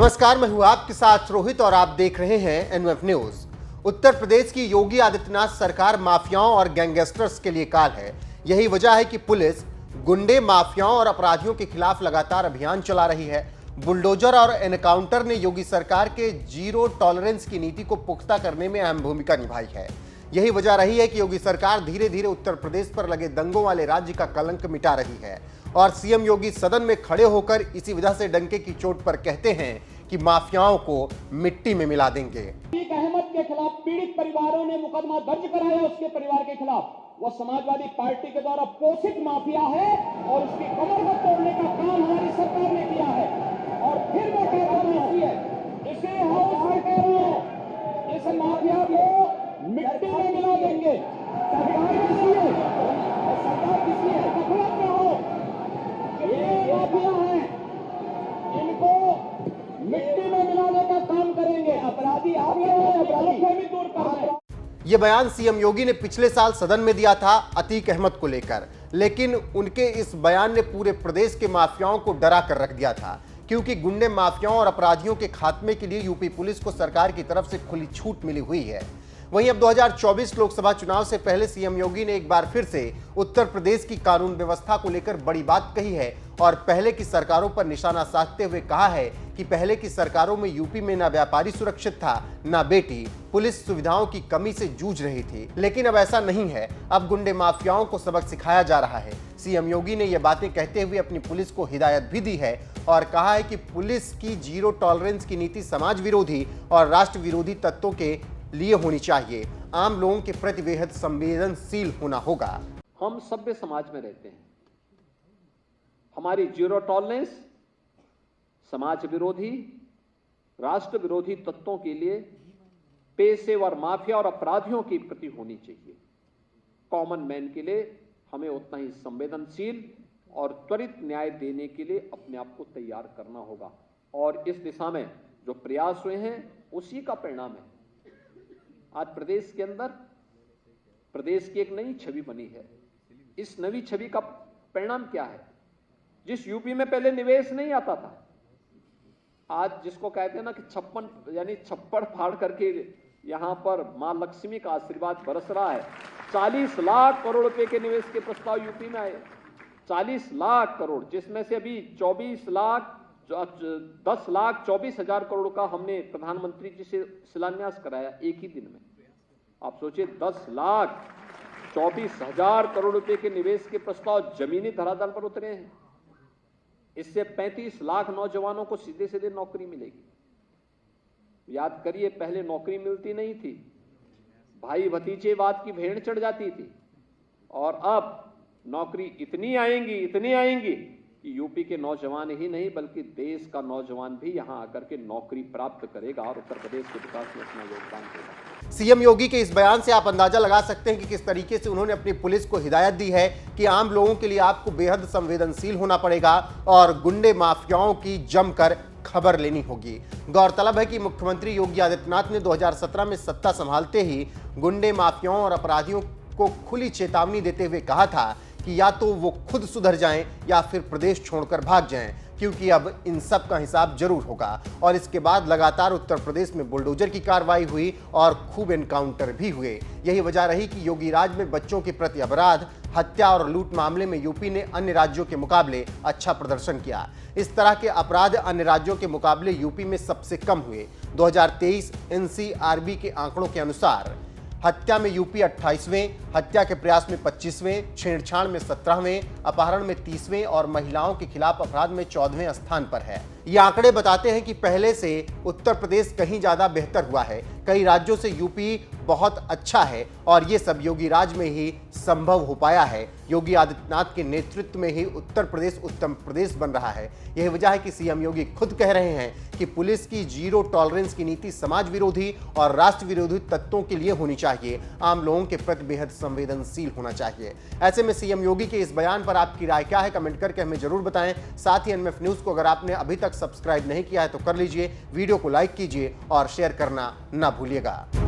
नमस्कार, मैं हूं आपके साथ रोहित और आप देख रहे हैं एनएफ न्यूज। उत्तर प्रदेश की योगी आदित्यनाथ सरकार माफियाओं और गैंगस्टर्स के लिए काल है। यही वजह है कि पुलिस गुंडे, माफियाओं और अपराधियों के खिलाफ लगातार अभियान चला रही है। बुलडोजर और एनकाउंटर ने योगी सरकार के जीरो टॉलरेंस की नीति को पुख्ता करने में अहम भूमिका निभाई है। यही वजह रही है कि योगी सरकार धीरे धीरे उत्तर प्रदेश पर लगे दंगों वाले राज्य का कलंक मिटा रही है। और सीएम योगी सदन में खड़े होकर इसी वजह से डंके की चोट पर कहते हैं कि माफियाओं को मिट्टी में मिला देंगे। अहमद के खिलाफ पीड़ित परिवारों ने मुकदमा दर्ज कराया, उसके परिवार के खिलाफ। वह समाजवादी पार्टी के द्वारा पोषित माफिया है और उसकी कमर को तोड़ने का काम हमारी सरकार ने किया है। और फिर वो कहती है इसे हाउस में कह रहे हैं, इस माफिया को मिट्टी में मिला देंगे। सरकार किसी है, सरकार किसी है, गफलत में हो। ये माफिया है, इनको मिट्टी में मिलाने का काम करेंगे। अपराधी आप लोग हैं, अपराधी को भी दूर करना है। ये बयान सीएम योगी ने पिछले साल सदन में दिया था अतीक अहमद को लेकर, लेकिन उनके इस बयान ने पूरे प्रदेश के माफियाओं को डरा कर रख दिया था, क्योंकि गुंडे, माफियाओं और अपराधियों के खात्मे के लिए यूपी पुलिस को सरकार की तरफ से खुली छूट मिली हुई है। वहीं अब 2024 लोकसभा चुनाव से पहले सीएम योगी ने एक बार फिर से उत्तर प्रदेश की कानून व्यवस्था को लेकर बड़ी बात कही है और पहले की सरकारों पर निशाना साधते हुए कहा है कि पहले की सरकारों में यूपी में ना व्यापारी सुरक्षित था, ना बेटी, पुलिस सुविधाओं की कमी से जूझ रही थी। लेकिन अब ऐसा नहीं है, अब गुंडे माफियाओं को सबक सिखाया जा रहा है। सीएम योगी ने यह बातें कहते हुए अपनी पुलिस को हिदायत भी दी है और कहा है कि पुलिस की जीरो टॉलरेंस की नीति समाज विरोधी और राष्ट्र विरोधी तत्वों के लिए होनी चाहिए। आम लोगों के प्रति बेहद संवेदनशील होना होगा। हम सभ्य समाज में रहते हैं, हमारी जीरो टॉलरेंस समाज विरोधी, राष्ट्र विरोधी तत्वों के लिए, पेशेवर माफिया और अपराधियों के प्रति होनी चाहिए। कॉमन मैन के लिए हमें उतना ही संवेदनशील और त्वरित न्याय देने के लिए अपने आप को तैयार करना होगा। और इस दिशा में जो प्रयास हुए हैं उसी का परिणाम है। आज प्रदेश के अंदर प्रदेश की एक नई छवि बनी है। इस नई छवि का परिणाम क्या है? जिस यूपी में पहले निवेश नहीं आता था, आज जिसको कहते हैं ना कि छप्पड़ फाड़ करके यहां पर मां लक्ष्मी का आशीर्वाद बरस रहा है। 40 लाख करोड़ रुपए के निवेश के प्रस्ताव यूपी में आए, 40 लाख करोड़, जिसमें से अभी 10 लाख 24 हजार करोड़ का हमने प्रधानमंत्री जी से शिलान्यास कराया एक ही दिन में। आप सोचिए, 10 लाख 24 हजार करोड़ रुपए के निवेश के प्रस्ताव जमीनी धरातल पर उतरे हैं। इससे 35 लाख नौजवानों को सीधे सीधे नौकरी मिलेगी। याद करिए, पहले नौकरी मिलती नहीं थी, भाई भतीजेवाद की भेड़ चढ़ जाती थी, और अब नौकरी इतनी आएंगी कि यूपी के नौजवान ही नहीं बल्कि देश का नौजवान भी यहां आकर के नौकरी प्राप्त करेगा और उत्तर प्रदेश के विकास में अपना योगदान देगा। सीएम योगी के इस बयान से आप अंदाजा लगा सकते हैं कि किस तरीके से उन्होंने अपनी पुलिस को हिदायत दी है कि आम लोगों के लिए आपको बेहद संवेदनशील होना पड़ेगा और गुंडे, माफियाओं की जमकर खबर लेनी होगी। गौरतलब है कि मुख्यमंत्री योगी आदित्यनाथ ने 2017 में सत्ता संभालते ही गुंडे, माफियाओं और अपराधियों को खुली चेतावनी देते हुए कहा था कि या तो वो खुद सुधर जाएं या फिर प्रदेश छोड़कर भाग जाएं, क्योंकि अब इन सब का हिसाब जरूर होगा। और इसके बाद लगातार उत्तर प्रदेश में बुलडोजर की कार्रवाई हुई और खूब एनकाउंटर भी हुए। यही वजह रही कि योगी राज में बच्चों के प्रति अपराध, हत्या और लूट मामले में यूपी ने अन्य राज्यों के मुकाबले अच्छा प्रदर्शन किया। इस तरह के अपराध अन्य राज्यों के मुकाबले यूपी में सबसे कम हुए। 2023 एनसीआरबी के आंकड़ों के अनुसार हत्या में यूपी 28वें, हत्या के प्रयास में 25वें, छेड़छाड़ में 17वें, अपहरण में 30वें और महिलाओं के खिलाफ अपराध में 14वें स्थान पर है। ये आंकड़े बताते हैं कि पहले से उत्तर प्रदेश कहीं ज्यादा बेहतर हुआ है। कई राज्यों से यूपी बहुत अच्छा है और ये सब योगी राज में ही संभव हो पाया है। योगी आदित्यनाथ के नेतृत्व में ही उत्तर प्रदेश उत्तम प्रदेश बन रहा है। यही वजह है कि सीएम योगी खुद कह रहे हैं कि पुलिस की जीरो टॉलरेंस की नीति समाज विरोधी और राष्ट्र विरोधी तत्वों के लिए होनी चाहिए। आम लोगों के प्रति बेहद संवेदनशील होना चाहिए। ऐसे में सीएम योगी के इस बयान पर आपकी राय क्या है, कमेंट करके हमें जरूर बताएं। साथ ही एनएफ न्यूज को अगर आपने अभी तक सब्सक्राइब नहीं किया है तो कर लीजिए, वीडियो को लाइक कीजिए और शेयर करना ना भूलिएगा।